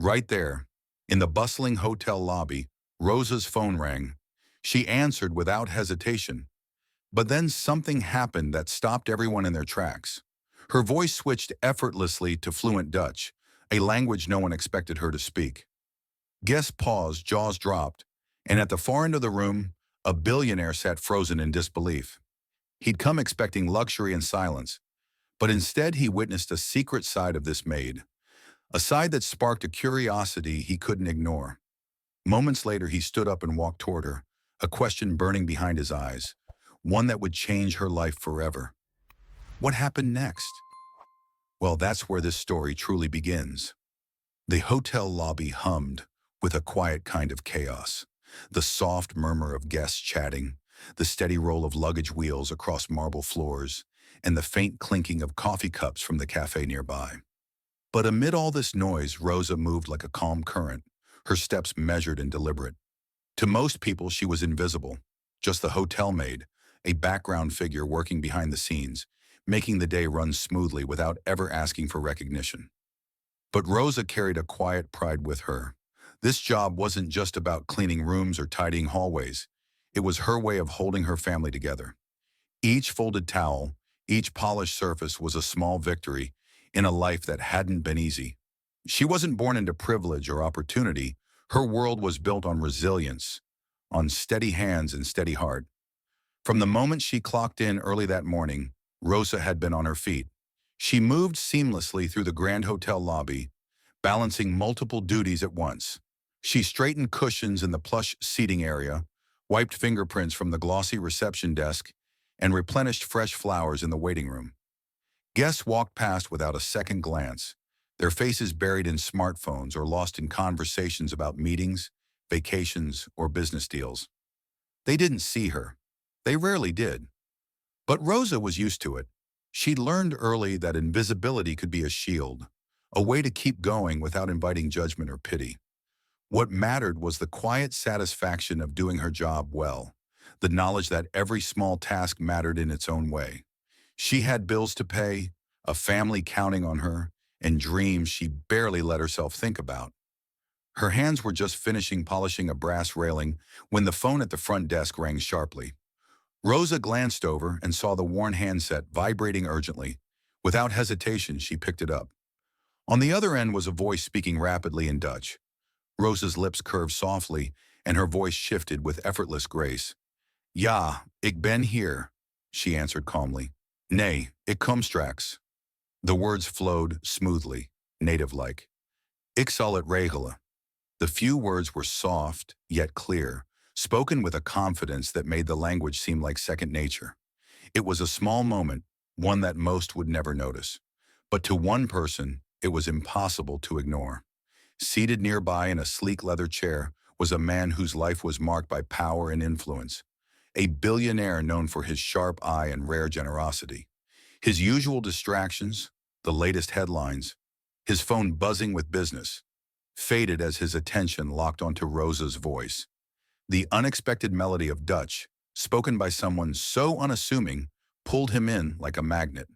Right there, in the bustling hotel lobby, Rosa's phone rang. She answered without hesitation. But then something happened that stopped everyone in their tracks. Her voice switched effortlessly to fluent Dutch, a language no one expected her to speak. Guests paused, jaws dropped, and at the far end of the room, a billionaire sat frozen in disbelief. He'd come expecting luxury and silence, but instead he witnessed a secret side of this maid, a side that sparked a curiosity he couldn't ignore. Moments later, he stood up and walked toward her, a question burning behind his eyes, one that would change her life forever. What happened next? Well, that's where this story truly begins. The hotel lobby hummed with a quiet kind of chaos. The soft murmur of guests chatting, the steady roll of luggage wheels across marble floors, and the faint clinking of coffee cups from the cafe nearby. But amid all this noise, Rosa moved like a calm current, her steps measured and deliberate. To most people, she was invisible, just the hotel maid, a background figure working behind the scenes, making the day run smoothly without ever asking for recognition. But Rosa carried a quiet pride with her. This job wasn't just about cleaning rooms or tidying hallways. It was her way of holding her family together. Each folded towel, each polished surface was a small victory in a life that hadn't been easy. She wasn't born into privilege or opportunity. Her world was built on resilience, on steady hands and steady heart. From the moment she clocked in early that morning, Rosa had been on her feet. She moved seamlessly through the grand hotel lobby, balancing multiple duties at once. She straightened cushions in the plush seating area, wiped fingerprints from the glossy reception desk, and replenished fresh flowers in the waiting room. Guests walked past without a second glance, their faces buried in smartphones or lost in conversations about meetings, vacations, or business deals. They didn't see her. They rarely did. But Rosa was used to it. She'd learned early that invisibility could be a shield, a way to keep going without inviting judgment or pity. What mattered was the quiet satisfaction of doing her job well, the knowledge that every small task mattered in its own way. She had bills to pay, a family counting on her, and dreams she barely let herself think about. Her hands were just finishing polishing a brass railing when the phone at the front desk rang sharply. Rosa glanced over and saw the worn handset vibrating urgently. Without hesitation, she picked it up. On the other end was a voice speaking rapidly in Dutch. Rosa's lips curved softly, and her voice shifted with effortless grace. Ja, ik ben hier, she answered calmly. Nee, ik kom straks. The words flowed smoothly, native-like. Ik zal het regelen. The few words were soft, yet clear, spoken with a confidence that made the language seem like second nature. It was a small moment, one that most would never notice. But to one person, it was impossible to ignore. Seated nearby in a sleek leather chair was a man whose life was marked by power and influence, a billionaire known for his sharp eye and rare generosity. His usual distractions, the latest headlines, his phone buzzing with business, faded as his attention locked onto Rosa's voice. The unexpected melody of Dutch, spoken by someone so unassuming, pulled him in like a magnet.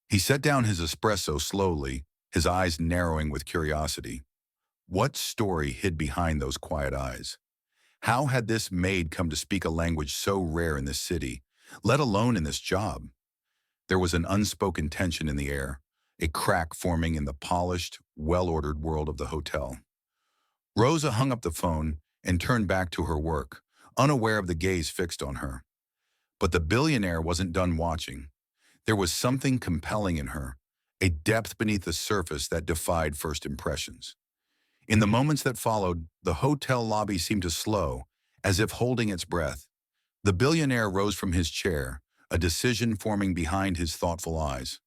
He set down his espresso slowly, his eyes narrowing with curiosity. What story hid behind those quiet eyes? How had this maid come to speak a language so rare in this city, let alone in this job? There was an unspoken tension in the air, a crack forming in the polished, well-ordered world of the hotel. Rosa hung up the phone and turned back to her work, unaware of the gaze fixed on her. But the billionaire wasn't done watching. There was something compelling in her, a depth beneath the surface that defied first impressions. In the moments that followed, the hotel lobby seemed to slow, as if holding its breath. The billionaire rose from his chair, a decision forming behind his thoughtful eyes.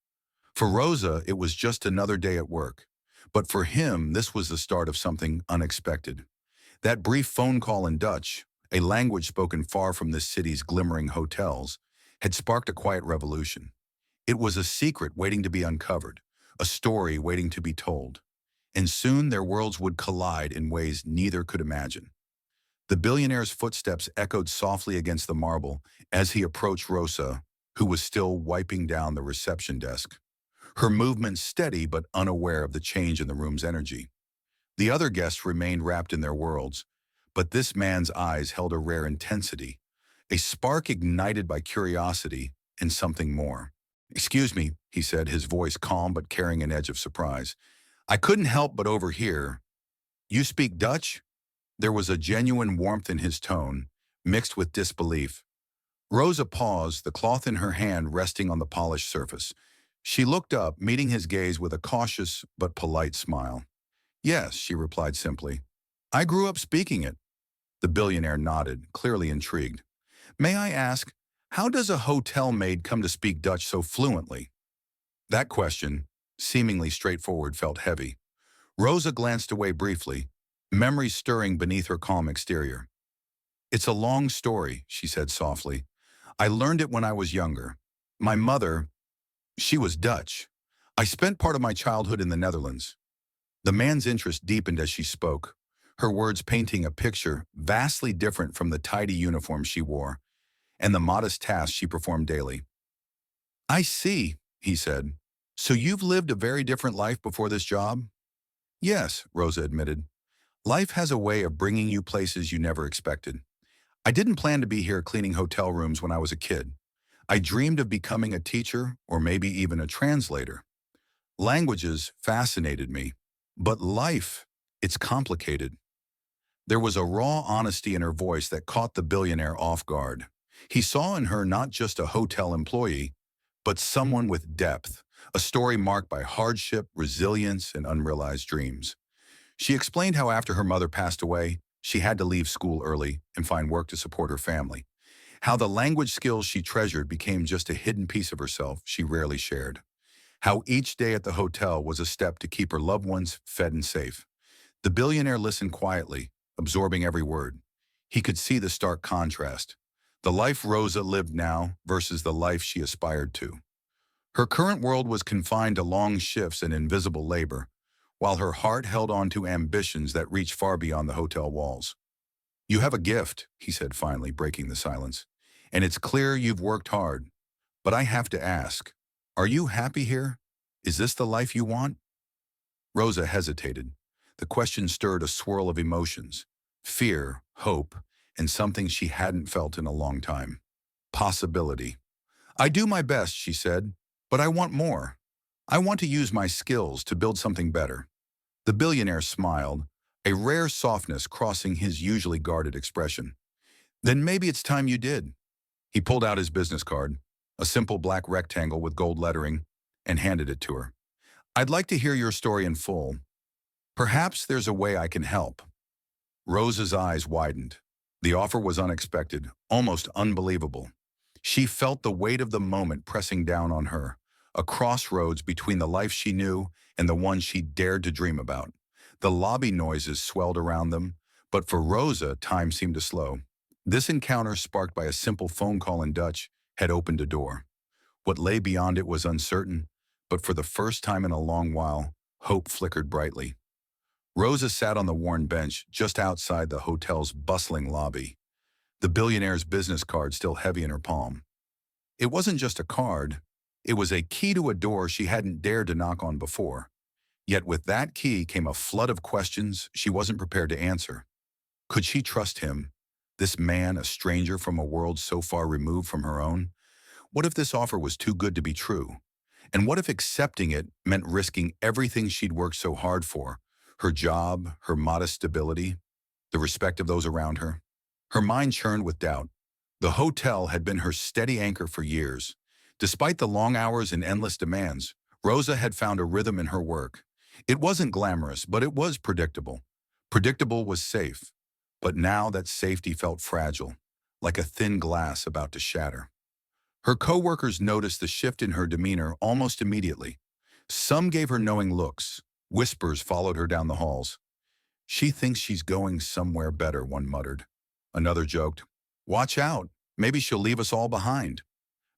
For Rosa, it was just another day at work. But for him, this was the start of something unexpected. That brief phone call in Dutch, a language spoken far from this city's glimmering hotels, had sparked a quiet revolution. It was a secret waiting to be uncovered, a story waiting to be told. And soon their worlds would collide in ways neither could imagine. The billionaire's footsteps echoed softly against the marble as he approached Rosa, who was still wiping down the reception desk. Her movements steady but unaware of the change in the room's energy. The other guests remained wrapped in their worlds, but this man's eyes held a rare intensity, a spark ignited by curiosity and something more. "Excuse me," he said, his voice calm but carrying an edge of surprise. "I couldn't help but overhear. You speak Dutch?" There was a genuine warmth in his tone, mixed with disbelief. Rosa paused, the cloth in her hand resting on the polished surface. She looked up, meeting his gaze with a cautious but polite smile. "Yes," she replied simply. "I grew up speaking it." The billionaire nodded, clearly intrigued. "May I ask, how does a hotel maid come to speak Dutch so fluently?" That question, seemingly straightforward, felt heavy. Rosa glanced away briefly, memories stirring beneath her calm exterior. "It's a long story," she said softly. "I learned it when I was younger. My mother, she was Dutch. I spent part of my childhood in the Netherlands." The man's interest deepened as she spoke, her words painting a picture vastly different from the tidy uniform she wore and the modest tasks she performed daily. "I see," he said. "So you've lived a very different life before this job?" "Yes," Rosa admitted. "Life has a way of bringing you places you never expected. I didn't plan to be here cleaning hotel rooms when I was a kid. I dreamed of becoming a teacher or maybe even a translator. Languages fascinated me, but life, it's complicated." There was a raw honesty in her voice that caught the billionaire off guard. He saw in her not just a hotel employee, but someone with depth, a story marked by hardship, resilience, and unrealized dreams. She explained how after her mother passed away, she had to leave school early and find work to support her family. How the language skills she treasured became just a hidden piece of herself she rarely shared. How each day at the hotel was a step to keep her loved ones fed and safe. The billionaire listened quietly, absorbing every word. He could see the stark contrast. The life Rosa lived now versus the life she aspired to. Her current world was confined to long shifts and invisible labor, while her heart held on to ambitions that reached far beyond the hotel walls. "You have a gift," he said finally, breaking the silence. "And it's clear you've worked hard. But I have to ask, are you happy here? Is this the life you want?" Rosa hesitated. The question stirred a swirl of emotions: fear, hope, and something she hadn't felt in a long time. Possibility. "I do my best," she said, "but I want more. I want to use my skills to build something better." The billionaire smiled, a rare softness crossing his usually guarded expression. "Then maybe it's time you did." He pulled out his business card, a simple black rectangle with gold lettering, and handed it to her. "I'd like to hear your story in full. Perhaps there's a way I can help." Rosa's eyes widened. The offer was unexpected, almost unbelievable. She felt the weight of the moment pressing down on her, a crossroads between the life she knew and the one she dared to dream about. The lobby noises swelled around them, but for Rosa, time seemed to slow. This encounter, sparked by a simple phone call in Dutch, had opened a door. What lay beyond it was uncertain, but for the first time in a long while, hope flickered brightly. Rosa sat on the worn bench just outside the hotel's bustling lobby, the billionaire's business card still heavy in her palm. It wasn't just a card, it was a key to a door she hadn't dared to knock on before. Yet with that key came a flood of questions she wasn't prepared to answer. Could she trust him, this man, a stranger from a world so far removed from her own? What if this offer was too good to be true? And what if accepting it meant risking everything she'd worked so hard for? Her job, her modest stability, the respect of those around her? Her mind churned with doubt. The hotel had been her steady anchor for years. Despite the long hours and endless demands, Rosa had found a rhythm in her work. It wasn't glamorous, but it was predictable. Predictable was safe. But now that safety felt fragile, like a thin glass about to shatter. Her coworkers noticed the shift in her demeanor almost immediately. Some gave her knowing looks. Whispers followed her down the halls. "She thinks she's going somewhere better," one muttered. Another joked, "Watch out, maybe she'll leave us all behind."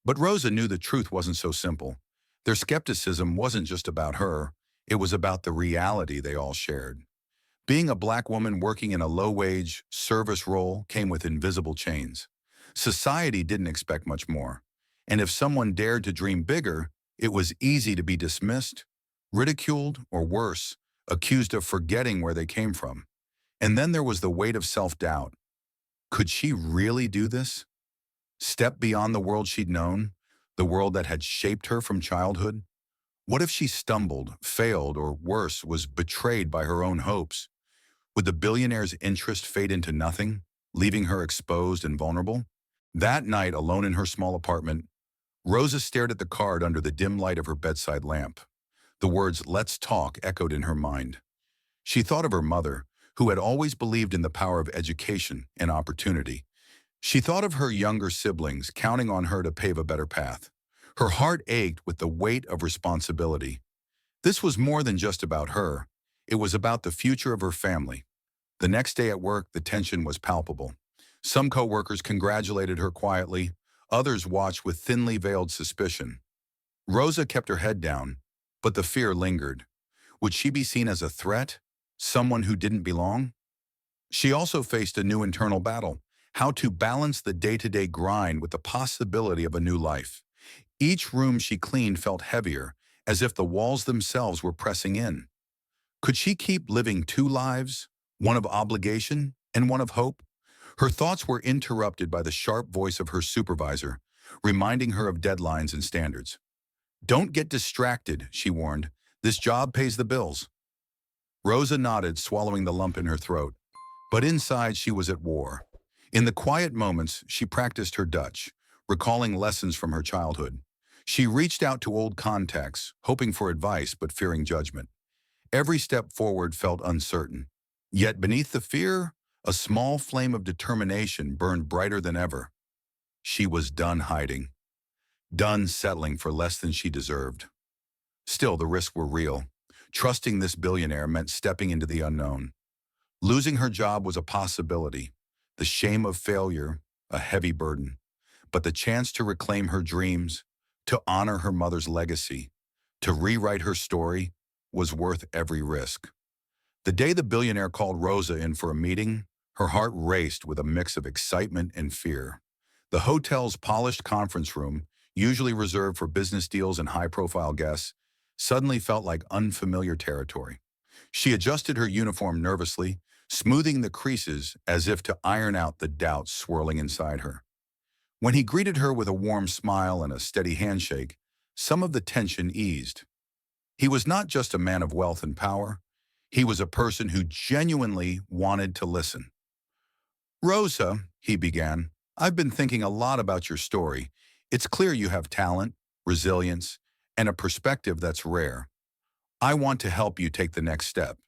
But Rosa knew the truth wasn't so simple. Their skepticism wasn't just about her, it was about the reality they all shared. Being a black woman working in a low-wage, service role came with invisible chains. Society didn't expect much more. And if someone dared to dream bigger, it was easy to be dismissed, ridiculed, or worse, accused of forgetting where they came from. And then there was the weight of self-doubt. Could she really do this? Step beyond the world she'd known, the world that had shaped her from childhood? What if she stumbled, failed, or worse, was betrayed by her own hopes? Would the billionaire's interest fade into nothing, leaving her exposed and vulnerable? That night, alone in her small apartment, Rosa stared at the card under the dim light of her bedside lamp. The words, "Let's talk," echoed in her mind. She thought of her mother, who had always believed in the power of education and opportunity. She thought of her younger siblings, counting on her to pave a better path. Her heart ached with the weight of responsibility. This was more than just about her. It was about the future of her family. The next day at work, the tension was palpable. Some coworkers congratulated her quietly. Others watched with thinly veiled suspicion. Rosa kept her head down, but the fear lingered. Would she be seen as a threat? Someone who didn't belong? She also faced a new internal battle: how to balance the day-to-day grind with the possibility of a new life. Each room she cleaned felt heavier, as if the walls themselves were pressing in. Could she keep living two lives, one of obligation and one of hope? Her thoughts were interrupted by the sharp voice of her supervisor, reminding her of deadlines and standards. "Don't get distracted," she warned. "This job pays the bills." Rosa nodded, swallowing the lump in her throat. But inside she was at war. In the quiet moments, she practiced her Dutch, recalling lessons from her childhood. She reached out to old contacts, hoping for advice but fearing judgment. Every step forward felt uncertain. Yet beneath the fear, a small flame of determination burned brighter than ever. She was done hiding, done settling for less than she deserved. Still, the risks were real. Trusting this billionaire meant stepping into the unknown. Losing her job was a possibility, the shame of failure a heavy burden. But the chance to reclaim her dreams, to honor her mother's legacy, to rewrite her story, was worth every risk. The day the billionaire called Rosa in for a meeting, her heart raced with a mix of excitement and fear. The hotel's polished conference room, usually reserved for business deals and high-profile guests, suddenly felt like unfamiliar territory. She adjusted her uniform nervously, smoothing the creases as if to iron out the doubts swirling inside her. When he greeted her with a warm smile and a steady handshake, some of the tension eased. He was not just a man of wealth and power. He was a person who genuinely wanted to listen. "Rosa," he began, "I've been thinking a lot about your story. It's clear you have talent, resilience, and a perspective that's rare. I want to help you take the next step."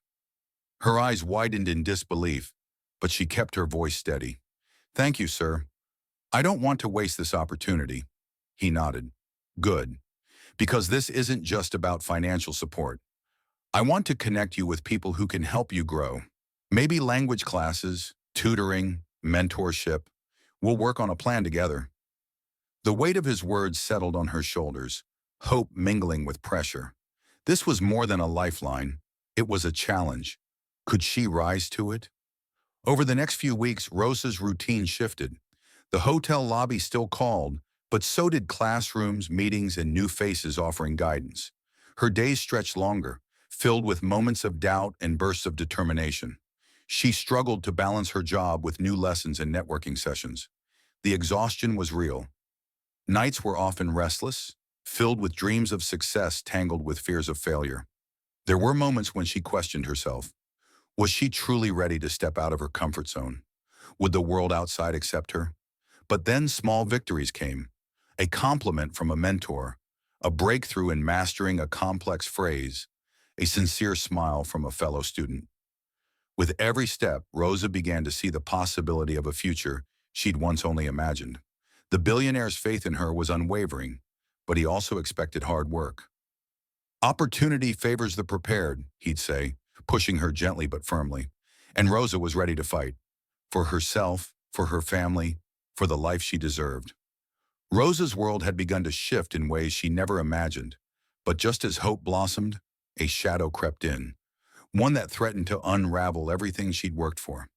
Her eyes widened in disbelief, but she kept her voice steady. "Thank you, sir. I don't want to waste this opportunity." He nodded. "Good. Because this isn't just about financial support. I want to connect you with people who can help you grow. Maybe language classes, tutoring, mentorship. We'll work on a plan together." The weight of his words settled on her shoulders, hope mingling with pressure. This was more than a lifeline. It was a challenge. Could she rise to it? Over the next few weeks, Rosa's routine shifted. The hotel lobby still called, but so did classrooms, meetings, and new faces offering guidance. Her days stretched longer, filled with moments of doubt and bursts of determination. She struggled to balance her job with new lessons and networking sessions. The exhaustion was real. Nights were often restless, filled with dreams of success tangled with fears of failure. There were moments when she questioned herself. Was she truly ready to step out of her comfort zone? Would the world outside accept her? But then small victories came. A compliment from a mentor, a breakthrough in mastering a complex phrase, a sincere smile from a fellow student. With every step, Rosa began to see the possibility of a future she'd once only imagined. The billionaire's faith in her was unwavering, but he also expected hard work. "Opportunity favors the prepared," he'd say, pushing her gently but firmly. And Rosa was ready to fight. For herself, for her family, for the life she deserved. Rosa's world had begun to shift in ways she never imagined. But just as hope blossomed, a shadow crept in. One that threatened to unravel everything she'd worked for.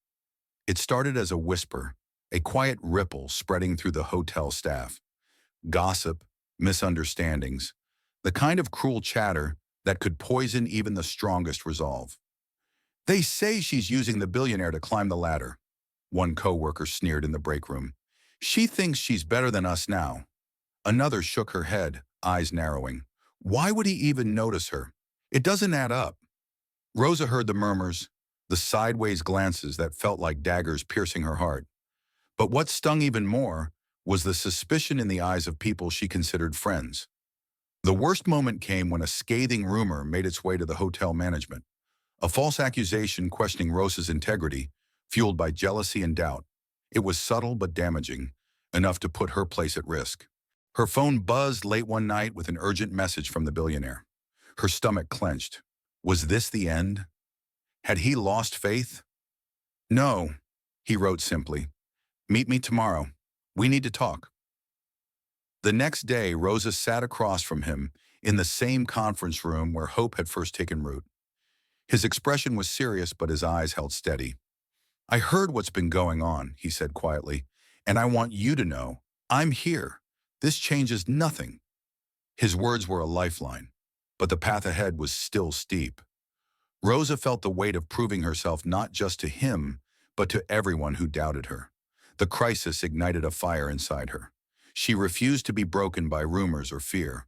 It started as a whisper, a quiet ripple spreading through the hotel staff. Gossip, misunderstandings, the kind of cruel chatter that could poison even the strongest resolve. They say she's using the billionaire to climb the ladder, one coworker sneered in the break room. She thinks she's better than us now. Another shook her head, eyes narrowing. Why would he even notice her? It doesn't add up. Rosa heard the murmurs, the sideways glances that felt like daggers piercing her heart. But what stung even more was the suspicion in the eyes of people she considered friends. The worst moment came when a scathing rumor made its way to the hotel management. A false accusation questioning Rosa's integrity, fueled by jealousy and doubt. It was subtle but damaging, enough to put her place at risk. Her phone buzzed late one night with an urgent message from the billionaire. Her stomach clenched. Was this the end? Had he lost faith? No, he wrote simply. Meet me tomorrow. We need to talk. The next day, Rosa sat across from him in the same conference room where hope had first taken root. His expression was serious, but his eyes held steady. I heard what's been going on, he said quietly, and I want you to know, I'm here. This changes nothing. His words were a lifeline, but the path ahead was still steep. Rosa felt the weight of proving herself not just to him, but to everyone who doubted her. The crisis ignited a fire inside her. She refused to be broken by rumors or fear.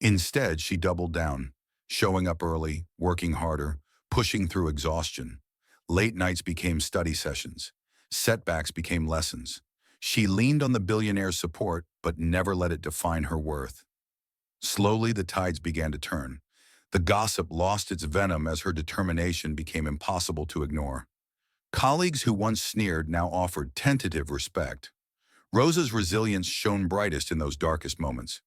Instead, she doubled down, showing up early, working harder, pushing through exhaustion. Late nights became study sessions. Setbacks became lessons. She leaned on the billionaire's support, but never let it define her worth. Slowly, the tides began to turn. The gossip lost its venom as her determination became impossible to ignore. Colleagues who once sneered now offered tentative respect. Rosa's resilience shone brightest in those darkest moments.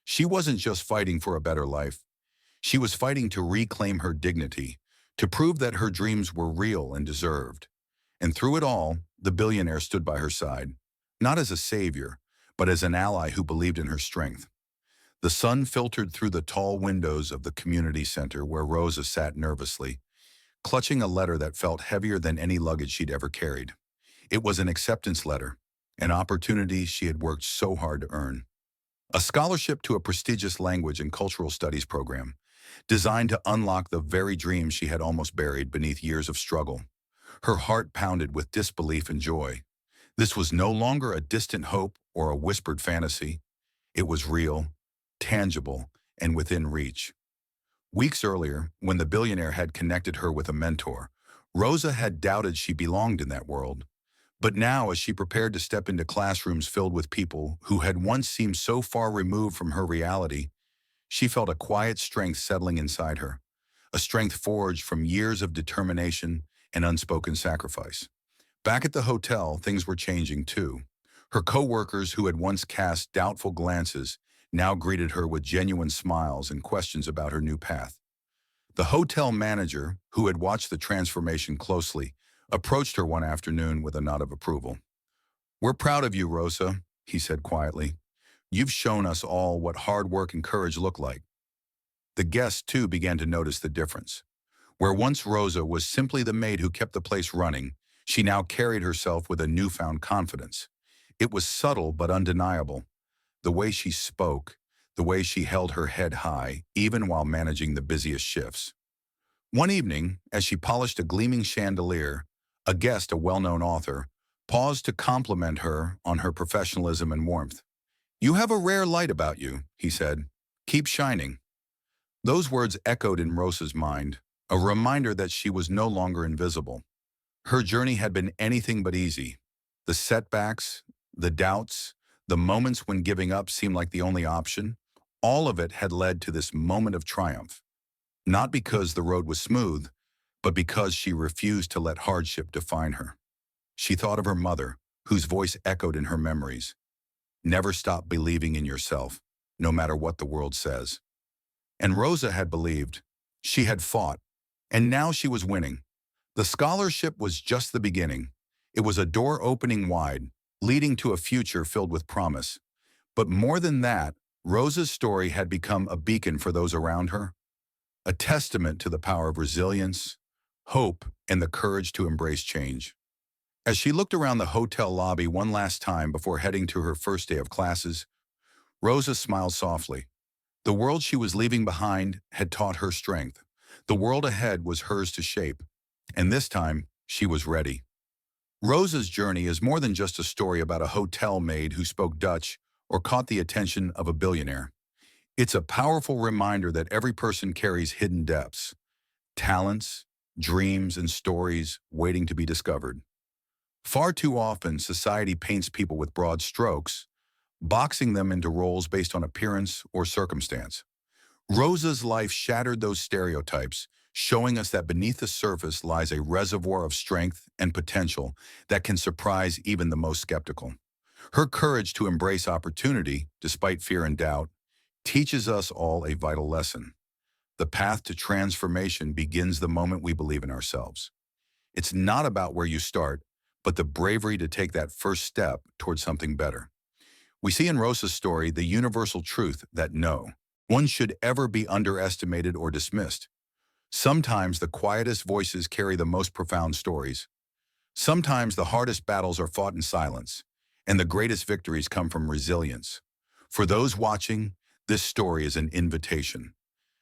She wasn't just fighting for a better life. She was fighting to reclaim her dignity, to prove that her dreams were real and deserved. And through it all, the billionaire stood by her side, not as a savior, but as an ally who believed in her strength. The sun filtered through the tall windows of the community center where Rosa sat nervously, clutching a letter that felt heavier than any luggage she'd ever carried. It was an acceptance letter, an opportunity she had worked so hard to earn. A scholarship to a prestigious language and cultural studies program, designed to unlock the very dreams she had almost buried beneath years of struggle. Her heart pounded with disbelief and joy. This was no longer a distant hope or a whispered fantasy. It was real, tangible, and within reach. Weeks earlier, when the billionaire had connected her with a mentor, Rosa had doubted she belonged in that world. But now, as she prepared to step into classrooms filled with people who had once seemed so far removed from her reality, she felt a quiet strength settling inside her, a strength forged from years of determination and unspoken sacrifice. Back at the hotel, things were changing too. Her coworkers who had once cast doubtful glances now greeted her with genuine smiles and questions about her new path. The hotel manager, who had watched the transformation closely, approached her one afternoon with a nod of approval. We're proud of you, Rosa, he said quietly. You've shown us all what hard work and courage look like. The guests, too, began to notice the difference. Where once Rosa was simply the maid who kept the place running, she now carried herself with a newfound confidence. It was subtle but undeniable. The way she spoke, the way she held her head high, even while managing the busiest shifts. One evening, as she polished a gleaming chandelier, a guest, a well-known author, paused to compliment her on her professionalism and warmth. You have a rare light about you, he said. Keep shining. Those words echoed in Rosa's mind, a reminder that she was no longer invisible. Her journey had been anything but easy. The setbacks, the doubts, the moments when giving up seemed like the only option, all of it had led to this moment of triumph. Not because the road was smooth, but because she refused to let hardship define her. She thought of her mother, whose voice echoed in her memories. Never stop believing in yourself, no matter what the world says. And Rosa had believed. She had fought, and now she was winning. The scholarship was just the beginning. It was a door opening wide, leading to a future filled with promise. But more than that, Rosa's story had become a beacon for those around her, a testament to the power of resilience, hope, and the courage to embrace change. As she looked around the hotel lobby one last time before heading to her first day of classes, Rosa smiled softly. The world she was leaving behind had taught her strength. The world ahead was hers to shape. And this time, she was ready. Rosa's journey is more than just a story about a hotel maid who spoke Dutch or caught the attention of a billionaire. It's a powerful reminder that every person carries hidden depths, talents, dreams, and stories waiting to be discovered. Far too often, society paints people with broad strokes, boxing them into roles based on appearance or circumstance. Rosa's life shattered those stereotypes, showing us that beneath the surface lies a reservoir of strength and potential that can surprise even the most skeptical. Her courage to embrace opportunity, despite fear and doubt, teaches us all a vital lesson. The path to transformation begins the moment we believe in ourselves. It's not about where you start, but the bravery to take that first step towards something better. We see in Rosa's story the universal truth that no one should ever be underestimated or dismissed. Sometimes the quietest voices carry the most profound stories. Sometimes the hardest battles are fought in silence, and the greatest victories come from resilience. For those watching, this story is an invitation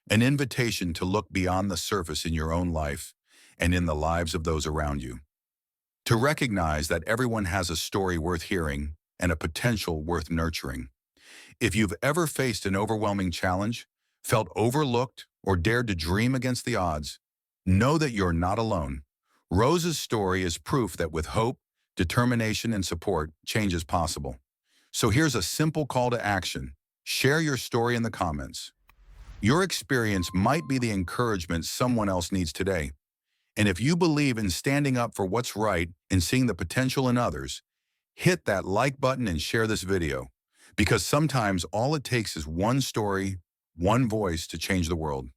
to look beyond the surface in your own life and in the lives of those around you. To recognize that everyone has a story worth hearing and a potential worth nurturing. If you've ever faced an overwhelming challenge, felt overlooked, or dared to dream against the odds, know that you're not alone. Rosa's story is proof that with hope, determination, and support, change is possible. So here's a simple call to action. Share your story in the comments. Your experience might be the encouragement someone else needs today. And if you believe in standing up for what's right and seeing the potential in others, hit that like button and share this video. Because sometimes all it takes is one story, one voice to change the world.